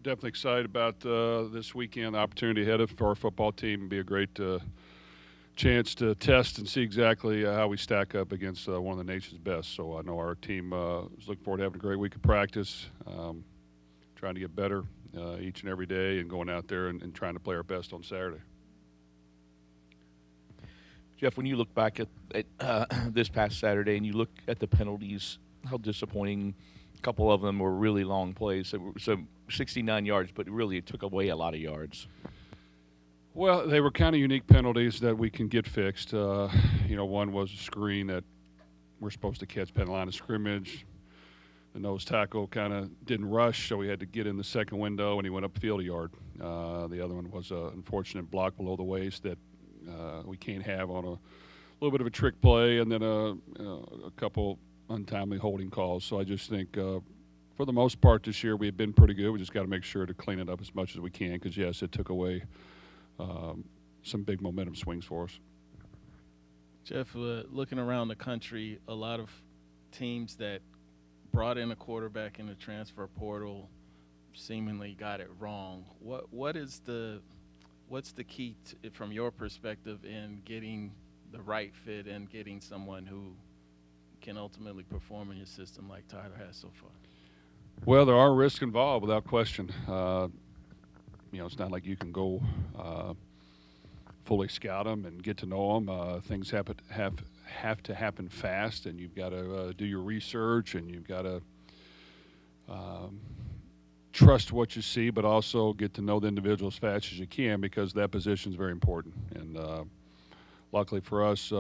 definitely excited about this weekend. The opportunity ahead of for our football team and be a great chance to test and see exactly how we stack up against one of the nation's best. So I know our team is looking forward to having a great week of practice, trying to get better each and every day, and going out there and trying to play our best on Saturday. Jeff, when you look back at this past Saturday and you look at the penalties, how disappointing. A couple of them were really long plays. So 69 yards, but really it took away a lot of yards. Well, they were kind of unique penalties that we can get fixed. One was a screen that we're supposed to catch pen line of scrimmage. The nose tackle kind of didn't rush, so we had to get in the second window, and he went upfield a yard. The other one was an unfortunate block below the waist that we can't have on a little bit of a trick play, and then a couple untimely holding calls. So I just think for the most part this year we've been pretty good. We just got to make sure to clean it up as much as we can because, yes, it took away some big momentum swings for us. Jeff, looking around the country, a lot of teams that brought in a quarterback in the transfer portal seemingly got it wrong. What's the key from your perspective in getting the right fit and getting someone who can ultimately perform in your system like Tyler has so far? Well, there are risks involved without question. It's not like you can go fully scout them and get to know them. Things have to happen fast, and you've got to do your research, and you've got to trust what you see, but also get to know the individual as fast as you can because that position is very important. And luckily for us,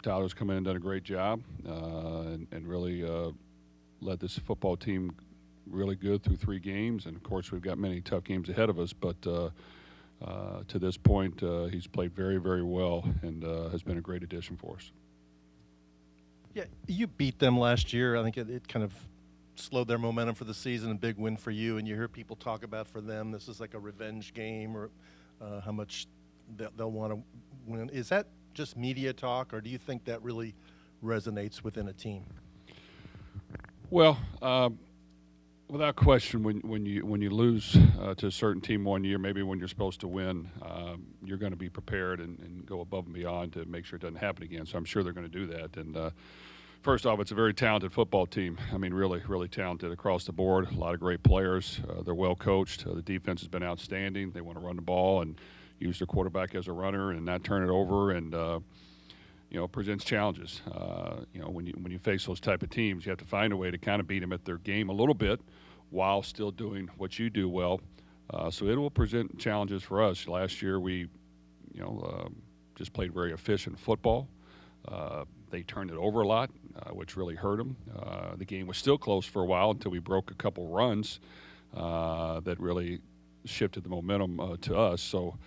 Tyler's come in and done a great job and really led this football team really good through 3 games. And, of course, we've got many tough games ahead of us, but to this point, he's played very, very well and has been a great addition for us. Yeah, you beat them last year. I think it kind of slowed their momentum for the season, a big win for you. And you hear people talk about for them this is like a revenge game or how much they'll want to win. Is that just media talk, or do you think that really resonates within a team? Well, without question, when you lose to a certain team one year, maybe when you're supposed to win, you're going to be prepared and go above and beyond to make sure it doesn't happen again. So I'm sure they're going to do that. And first off, it's a very talented football team. I mean, really, really talented across the board. A lot of great players. They're well coached. The defense has been outstanding. They want to run the ball and use their quarterback as a runner and not turn it over. And presents challenges. When you face those type of teams, you have to find a way to kind of beat them at their game a little bit while still doing what you do well. So it will present challenges for us. Last year we, just played very efficient football. They turned it over a lot, which really hurt them. The game was still close for a while until we broke a couple runs that really shifted the momentum to us. So,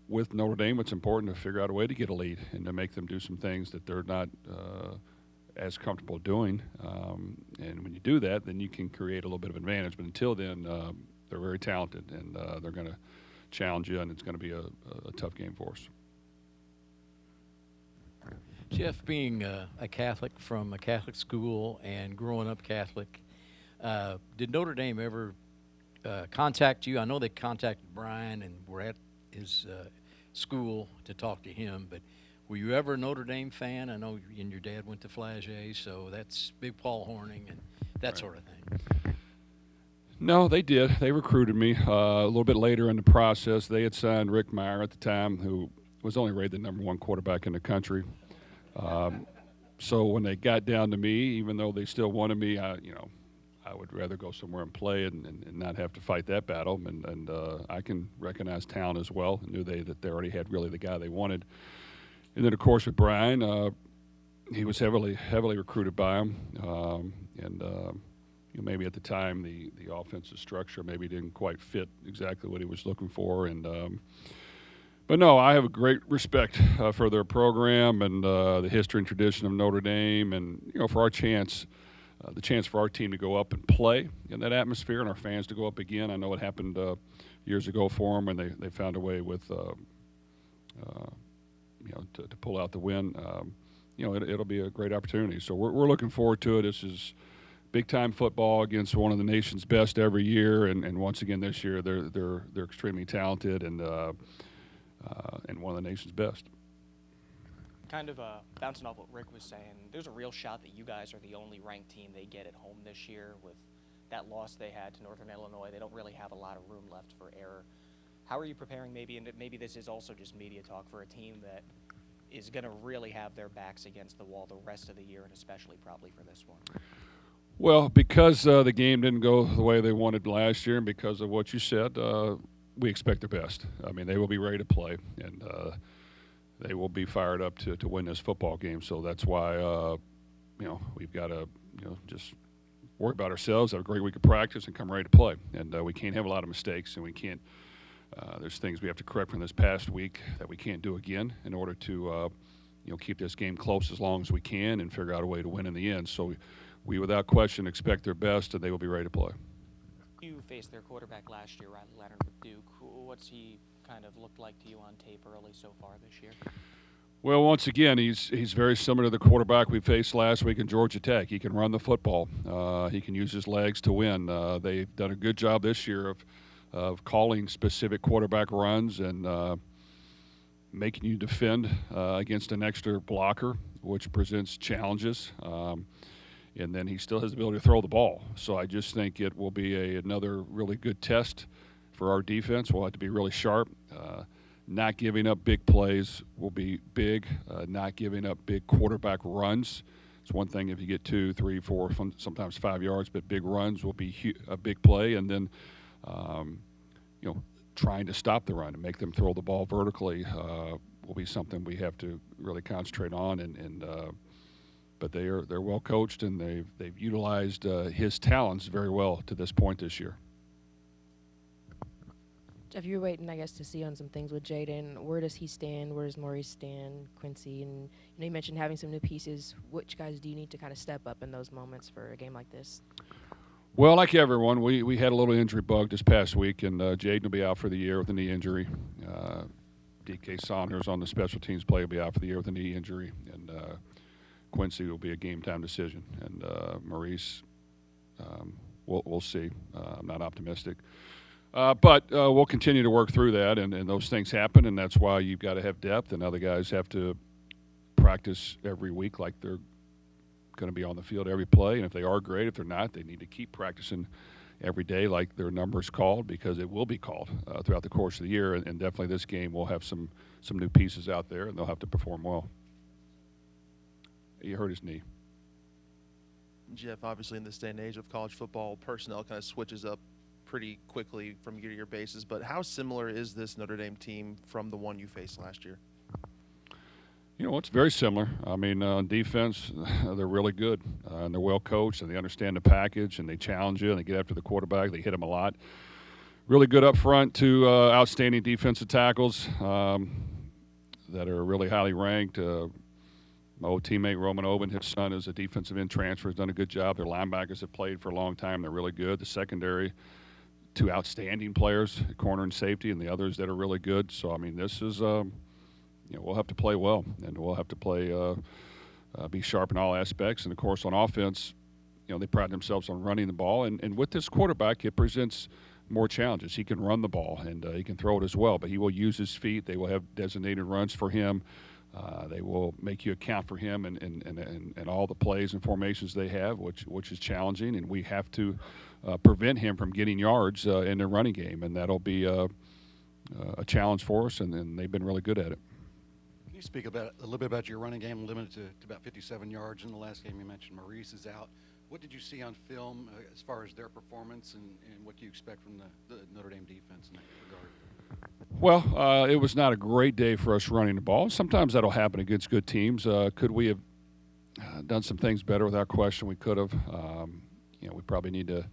with Notre Dame, it's important to figure out a way to get a lead and to make them do some things that they're not as comfortable doing. And when you do that, then you can create a little bit of advantage. But until then, they're very talented, and they're going to challenge you, and it's going to be a tough game for us. Jeff, being a Catholic from a Catholic school and growing up Catholic, did Notre Dame ever contact you? I know they contacted Brian and were at his school to talk to him, but were you ever a Notre Dame fan? I know you and your dad went to Flagey, so that's Big Paul Horning and that sort of thing. No, they did. They recruited me a little bit later in the process. They had signed Rick Meyer at the time, who was only rated the number 1 quarterback in the country. So when they got down to me, even though they still wanted me, I would rather go somewhere and play and not have to fight that battle. And I can recognize talent as well. I knew that they already had really the guy they wanted. And then, of course, with Brian, he was heavily recruited by him. Maybe at the time the offensive structure maybe didn't quite fit exactly what he was looking for. But no, I have a great respect for their program and the history and tradition of Notre Dame, and for our chance. The chance for our team to go up and play in that atmosphere and our fans to go up again. I know it happened years ago for them, and they found a way with, to pull out the win. It'll be a great opportunity. So we're looking forward to it. This is big time football against one of the nation's best every year, and once again this year they're extremely talented and one of the nation's best. Kind of bouncing off what Rick was saying, there's a real shot that you guys are the only ranked team they get at home this year. With that loss they had to Northern Illinois, they don't really have a lot of room left for error. How are you preparing, and maybe this is also just media talk, for a team that is going to really have their backs against the wall the rest of the year, and especially probably for this one? Well, because the game didn't go the way they wanted last year, and because of what you said, we expect their best. I mean, they will be ready to play, and they will be fired up to win this football game. So that's why, we've got to, just worry about ourselves, have a great week of practice, and come ready to play. And we can't have a lot of mistakes, and we can't. There's things we have to correct from this past week that we can't do again in order to, keep this game close as long as we can and figure out a way to win in the end. So we without question, expect their best, and they will be ready to play. You faced their quarterback last year, Riley Leonard, with Duke. What's he kind of looked like to you on tape early so far this year? Well, once again, he's very similar to the quarterback we faced last week in Georgia Tech. He can run the football. He can use his legs to win. They've done a good job this year of calling specific quarterback runs and making you defend against an extra blocker, which presents challenges. And then he still has the ability to throw the ball. So I just think it will be another really good test for our defense. We'll have to be really sharp. Not giving up big plays will be big. Not giving up big quarterback runs. It's one thing if you get 2, 3, 4, sometimes 5 yards, but big runs will be a big play. And then, trying to stop the run and make them throw the ball vertically will be something we have to really concentrate on. But they're well coached, and they've utilized his talents very well to this point this year. Jeff, you're waiting, I guess, to see on some things with Jaden. Where does he stand? Where does Maurice stand? Quincy, and you mentioned having some new pieces. Which guys do you need to kind of step up in those moments for a game like this? Well, like everyone, we had a little injury bug this past week, and Jaden will be out for the year with a knee injury. DK Saunders on the special teams play will be out for the year with a knee injury, and Quincy will be a game-time decision. And Maurice, we'll see. I'm not optimistic. But we'll continue to work through that, and those things happen, and that's why you've got to have depth, and other guys have to practice every week like they're going to be on the field every play. And if they are, great. If they're not, they need to keep practicing every day like their number's called, because it will be called throughout the course of the year. And definitely this game will have some new pieces out there, and they'll have to perform well. He hurt his knee. Jeff, obviously in this day and age of college football, personnel kind of switches up pretty quickly from year-to-year basis. But how similar is this Notre Dame team from the one you faced last year? It's very similar. I mean, on defense, they're really good, and they're well coached, and they understand the package, and they challenge you, and they get after the quarterback. They hit him a lot. Really good up front, two outstanding defensive tackles that are really highly ranked. My old teammate Roman Oben, his son, is a defensive end transfer, has done a good job. Their linebackers have played for a long time. They're really good. The secondary, two outstanding players, corner and safety, and the others that are really good. So, I mean, this is we'll have to play well, and we'll have to play, be sharp in all aspects. And, of course, on offense, they pride themselves on running the ball. And with this quarterback, it presents more challenges. He can run the ball, and he can throw it as well, but he will use his feet. They will have designated runs for him. They will make you account for him and all the plays and formations they have, which is challenging. And we have to prevent him from getting yards in the running game, and that'll be a challenge for us, and they've been really good at it. Can you speak a little bit about your running game, limited to about 57 yards in the last game? You mentioned Maurice is out. What did you see on film as far as their performance, and what do you expect from the Notre Dame defense in that regard? Well, it was not a great day for us running the ball. Sometimes that'll happen against good teams. Could we have done some things better? Without question, we could have. We probably need to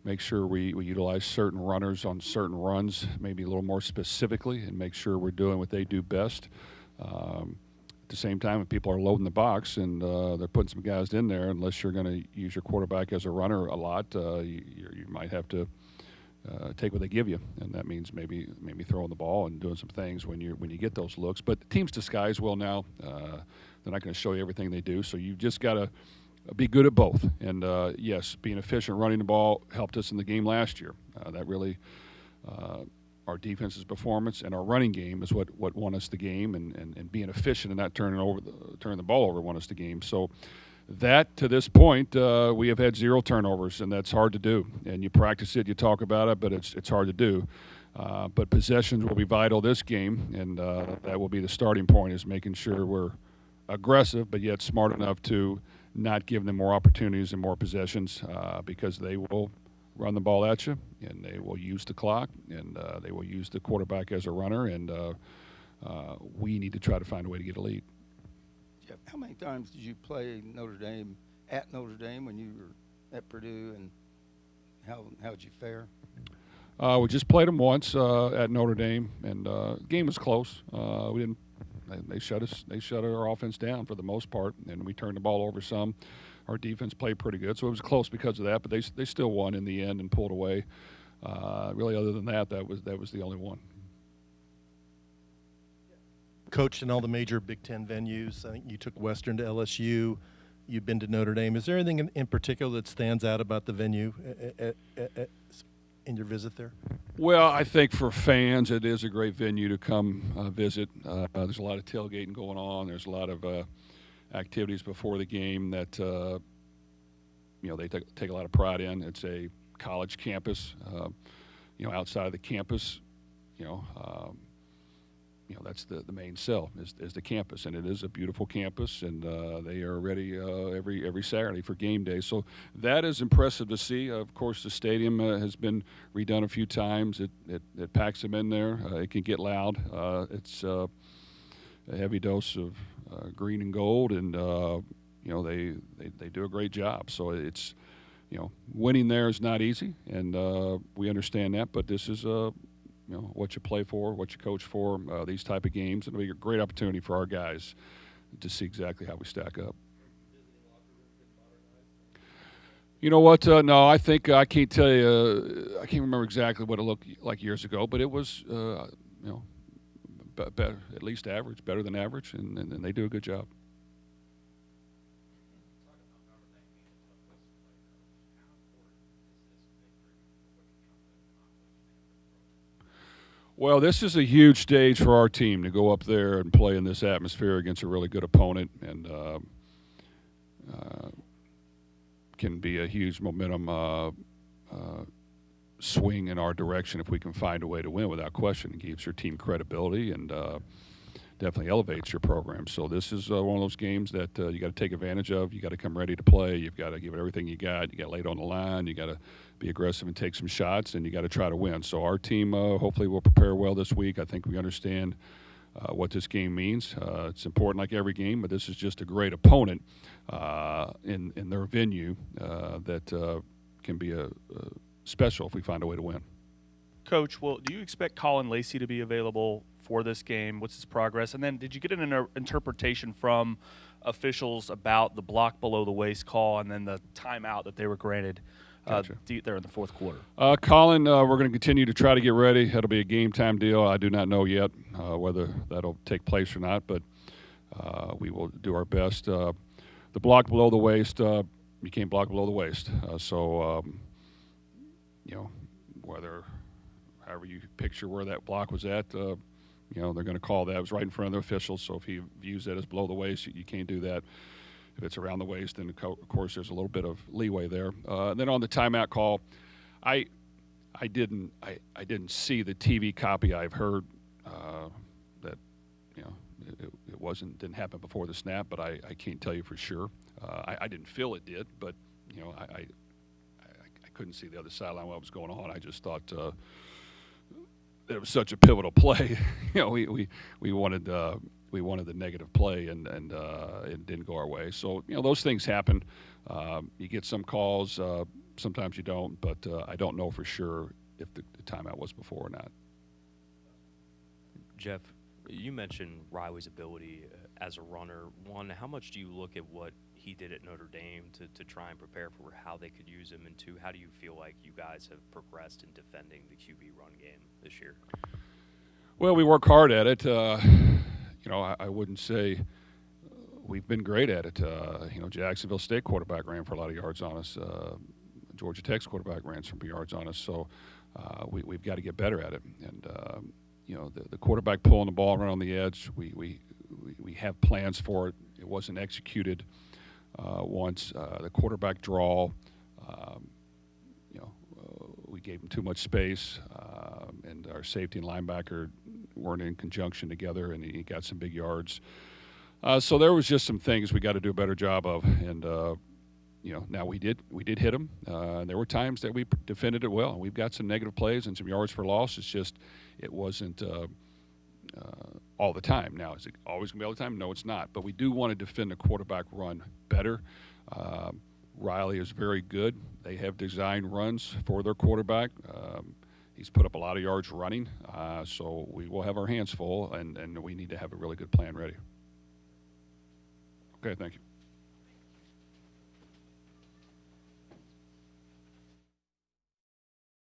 make sure we utilize certain runners on certain runs, maybe a little more specifically, and make sure we're doing what they do best. At the same time, if people are loading the box and they're putting some guys in there, unless you're going to use your quarterback as a runner a lot, you might have to take what they give you, and that means maybe throwing the ball and doing some things when you get those looks. But the teams disguise well now. They're not going to show you everything they do, so you just got to be good at both. And yes, being efficient running the ball helped us in the game last year. That really our defense's performance and our running game is what won us the game, and being efficient and not turning the ball over won us the game. So that to this point, we have had 0 turnovers, and that's hard to do. And you practice it, you talk about it, but it's hard to do. But possessions will be vital this game, and that will be the starting point, is making sure we're aggressive but yet smart enough to not give them more opportunities and more possessions, because they will run the ball at you, and they will use the clock, and they will use the quarterback as a runner, and we need to try to find a way to get a lead. Jeff, how many times did you play Notre Dame at Notre Dame when you were at Purdue, and how did you fare? We just played them once at Notre Dame, and the game was close. We didn't. They shut us. They shut our offense down for the most part, and we turned the ball over some. Our defense played pretty good, so it was close because of that. But they still won in the end and pulled away. Really, other than that, that was the only one. Coached in all the major Big Ten venues. I think you took Western to LSU. You've been to Notre Dame. Is there anything in particular that stands out about the venue in your visit there? Well, I think for fans, it is a great venue to come visit. There's a lot of tailgating going on. There's a lot of activities before the game that they take a lot of pride in. It's a college campus. Outside of the campus, that's the main sell is the campus, and it is a beautiful campus, and they are ready every Saturday for game day. So that is impressive to see. Of course, the stadium has been redone a few times. It packs them in there. It can get loud. It's a heavy dose of green and gold, and they do a great job. So it's winning there is not easy, and we understand that. But this is what you play for, what you coach for, these type of games. It'll be a great opportunity for our guys to see exactly how we stack up. You know what? No, I think I can't tell you. I can't remember exactly what it looked like years ago, but it was, better, at least average, better than average, and they do a good job. Well, this is a huge stage for our team to go up there and play in this atmosphere against a really good opponent, and can be a huge momentum swing in our direction if we can find a way to win without question. It gives your team credibility and definitely elevates your program. So this is one of those games that you got to take advantage of. You got to come ready to play. You've got to give it everything you got. You got to lay it on the line. You got to be aggressive and take some shots, and you got to try to win. So our team hopefully will prepare well this week. I think we understand what this game means. It's important like every game, but this is just a great opponent in their venue that can be special if we find a way to win. Coach, do you expect Colin Lacey to be available for this game? What's his progress? And then did you get an interpretation from officials about the block below the waist call and then the timeout that they were granted Gotcha. There in the fourth quarter? Colin, we're going to continue to try to get ready. That'll be a game-time deal. I do not know yet whether that'll take place or not, but we will do our best. The block below the waist, you can't block below the waist. However you picture where that block was at, they're going to call that. It was right in front of the officials, so if he views that as below the waist, you can't do that. If it's around the waist, then of course there's a little bit of leeway there. And then on the timeout call, I didn't see the TV copy. I've heard that it didn't happen before the snap, but I can't tell you for sure. I didn't feel it did, but I couldn't see the other sideline what was going on. I just thought it was such a pivotal play. We wanted the negative play, and it didn't go our way. So those things happen. You get some calls, sometimes you don't, but I don't know for sure if the timeout was before or not. Jeff, you mentioned Riley's ability as a runner. One, how much do you look at what he did at Notre Dame to try and prepare for how they could use him? And two, how do you feel like you guys have progressed in defending the QB run game this year? Well, we work hard at it. I wouldn't say we've been great at it. Jacksonville State quarterback ran for a lot of yards on us. Georgia Tech's quarterback ran some yards on us. So we've got to get better at it. And the quarterback pulling the ball around the edge, we have plans for it. It wasn't executed once. The quarterback draw, we gave him too much space, and our safety and linebacker weren't in conjunction together, and he got some big yards. So there was just some things we got to do a better job of, and now we did hit them. There were times that we defended it well. We've got some negative plays and some yards for loss. It's just it wasn't all the time. Now, is it always going to be all the time? No, it's not. But we do want to defend the quarterback run better. Riley is very good. They have designed runs for their quarterback. He's put up a lot of yards running, so we will have our hands full, and we need to have a really good plan ready. Okay, thank you.